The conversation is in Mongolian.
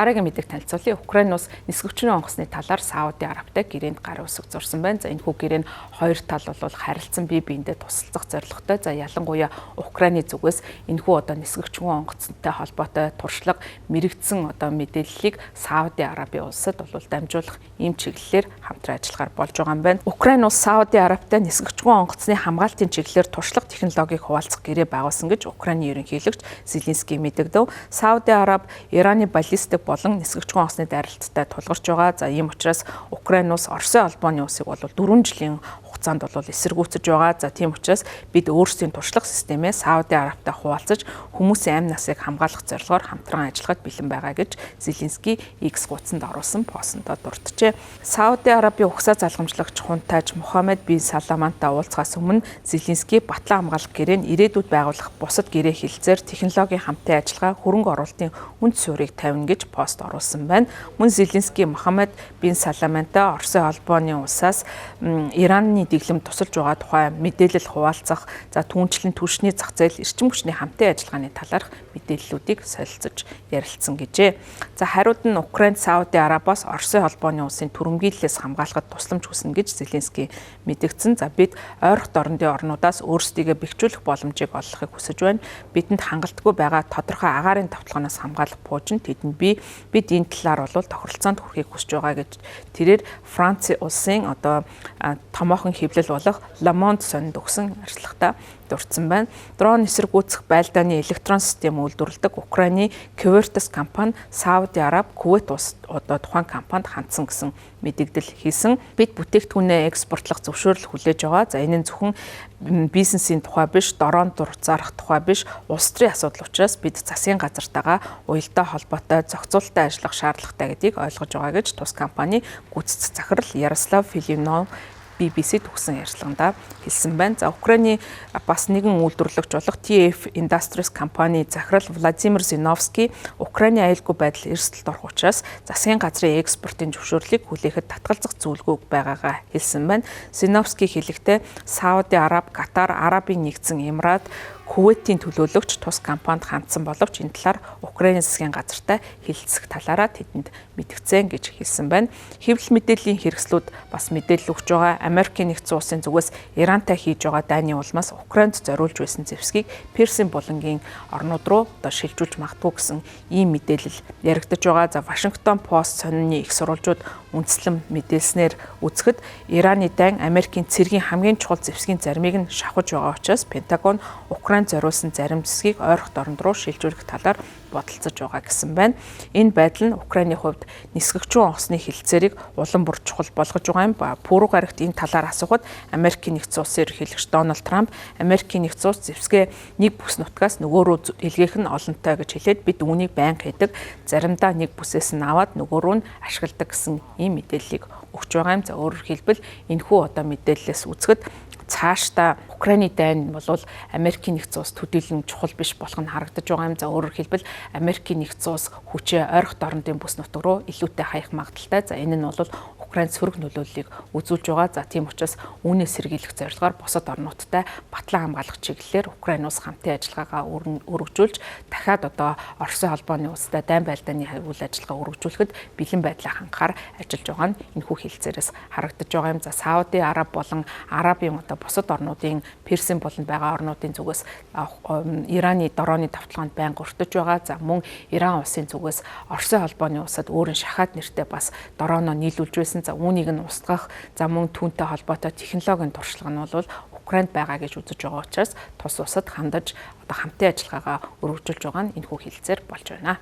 Дараагийн мэдээг танилцуулъя. Украин улс нисгэгчрийн онгоцны талаар Сауди Арабтай гэрээнд гар үсэг зурсан байна. За энэхүү гэрээ нь хоёр тал бол харилцан бие биендээ тусалцах зорилготой. За ялангуяа Украины зүгээс энэхүү нисгэгчрийн онгоцтой холбоотой туршлага мэрэгдсэн мэдээллийг Сауди Арабын улсад дамжуулах ийм чиглэлээр хамтран ажиллахаар болж байгаа юм байна. Украин улс Сауди Арабтай нисгэгчрийн онгоцны хамгаалтын чиглэлээр туршлага технологиг хуваалцах гэрээ байгуулсан гэж Украины ерөнхийлөгч Зеленский мэдэгдэв. Сауди Араб Ираны баллистик болон нисгэгчрийн онгоцны дайралттай тулгарч байгаа. За ийм учраас Украин улс Оросын холбооны улсыг 4 жилийн хугацаанд эсэргүүцэж байгаа. За тийм учраас бид өөрсдийн туршлага системээ Сауди Арабтай хуваалцаж хүмүүсийн амь насыг хамгаалах зорилгоор хамтран ажиллахад бэлэн байгаа гэж Зеленский X хуудсанд оруулсан постонд дурджээ. Сауди Арабын угсаа залгамжлагч хунтайж Мухаммед бин Саламантай уулзахаас өмнө Зеленский батлан хамгаалах гэрээ нь ирээдүйд байгуулах бусад гэрээ хэлэлцээр технологийн хамтын ажиллагаа хөрөнгө оруулалтын үнд суурийг тавина гэж пост оруулсан байна. Мөн Зеленский Мухаммед бин Саламантай Оросын холбооны улсаас Ираны дэглэм тусалж байгаа тухай мэдээлэл хуваалцах, за түүнчлэн түлшний зах зээл эрчим хүчний хамтын ажиллагааны талаарх мэдээллүүдийг солилцож ярилцсан гэжээ. За хариуд нь Украин Сауди Арабоос Оросын холбооны улсын түрэмгийллээс хамгаалахад тусламж хүснэ гэж Зеленский мэдгдсэн. За бид ойрхон дорнодын орнуудаас өөрсдийгөө бэхжүүлэх боломжийг олохыг хүсэж байна. Бидэнд хангалтгүй байгаа тодорхой агаарын тавталгаанаас хамгаалах буужин тэдэнд бид энэ талаар тохиролцоонд хүрэхийг хүсэж байгаа гэж тэрээр Франц улсын томоохон хэвлэл болох Le Monde сонинд өгсөн арчлагтаа дурдсан байна. Дрон эсэргүүцэх байлдааны электрон систем үйлдвэрлэдэг Украины Квертас компани Сауди Араб, Кувейт улс тухайн компанид хандсан гэсэн мэдэгдэл хийсэн. Бид бүтээгдэхүүнээ экспортлох зөвшөөрөл хүлээж байгаа. За энэ нь зөвхөн бизнесийн тухай биш, дрон зарах тухай биш, улс төрийн асуудал учраас бид засгийн газартайгаа уялдаа холбоотой зохицуулалттай ажиллах шаардлагатай гэдгийг ойлгож байгаа гэж тус компани гүйцэтгэх захирал Ярослав Филимонов BBC-д өгсөн ярилцлаганд хэлсэн байна. За Украины бас нэгэн үйлдвэрлэгч болох TF Industries компани захирал Владимир Зиновский Украины аюулгүй байдал эрсдэлд орох учраас засгийн газрын экспортын зөвшөөрлийг хүлээхэд татгалзах зүйлгүй байгаагаа хэлсэн байна. Зиновский хэлэхдээ Сауди Араб, Катар, Арабын нэгдсэн Эмират, Кувейтийн төлөөлөгч тус компанид хандсан боловч энэ талаар Украины засгийн газартай хэлэлцэх талаараа тэдэнд мэдгцэн гэж хэлсэн байна. Хэвлэл мэдээллийн хэрэгслүүд бас мэдээлэл өгч байгаа. Америкийн нэгдсэн улсын зүгээс Ирантай хийж байгаа дайны улмаас Украинд зориулж байсан зэвсгийг Персийн булангийн орнууд руу шилжүүлж магадгүй гэсэн ийм мэдээлэл яригдж байгаа. За Вашингтон Пост сонины их сурвалжууд үндэслэн мэдээлснээр үзэхэд Ираны дайн Америкийн цэргийн хамгийн чухал зэвсгийн заримыг нь шавхаж байгаа учраас Пентагон Украинд зориулсан зарим зэвсгийг ойрхон дорнд руу шилжүүлэх талаар бодолцож байгаа гэсэн байна. Энэ байдал нь Украины хувьд нисгэгчрийн онгоцны хэлэлцээрийг улам бүр чухал болгож байгаа юм. Пүрэв гарагт энэ талаар асуухад Америкийн нэгдсэн улсын ерөнхийлөгч Дональд Трамп Америкийн нэгдсэн улс зэвсгээ нэг бүс нутгаас нөгөө рүү илгээх нь олонтой гэж хэлээд бид үүнийг байнга хийдэг. Заримдаа нэг бүсээс нь аваад нөгөө рүү нь ашигладаг гэсэн ийм мэдээллийг өгч байгаа юм. За өөрөөр хэлбэл энэхүү мэдээллээс үзэхэд цаашдаа Украины дайн бол Америкийн нэгдсэн улс төдийлөн чухал биш болох нь харагдаж байгаа юм. За өөрөөр хэлбэл Америкийн нэгдсэн улс хүчээ ойрхон дорнодын бүс нутаг руу илүүтэй хаях магадaltaй. За энэ нь бол Украинд сөрөг нөлөөллийг үзүүлж байгаа. За тийм учраас үүнээс сэргийлэх зорилгоор бусад орнуудтай батлан хамгаалах чиглэлээр Украин улс хамтын ажиллагаагаа өргөжүүлж дахиад Оросын холбооны улстай дайн байлдааны үйл ажиллагаа өргөжүүлэхэд бэлэн байдлаа хангахаар ажиллаж байгаа нь энэхүү хэлэлцээрээс харагдаж байгаа юм. За Сауди Араб болон Арабын бусад орнуудын Персийн болон байгаа орнуудын зүгээс Ираны дроны давталгаанд байнга өртөж байгаа. За мөн Иран улсын зүгээс Оросын холбооны улсад өөрийн шахаад нэртэй бас дроноо нийлүүлж байсан. За үүнийг нь устгах, за мөн түүнтэй холбоотой технологийн туршлага нь бол Украинд байгаа гэж үзэж байгаа учраас тус улсад хандаж хамтын ажиллагаагаа өргөжүүлж байгаа нь энэхүү хэлэлцээр болж байна.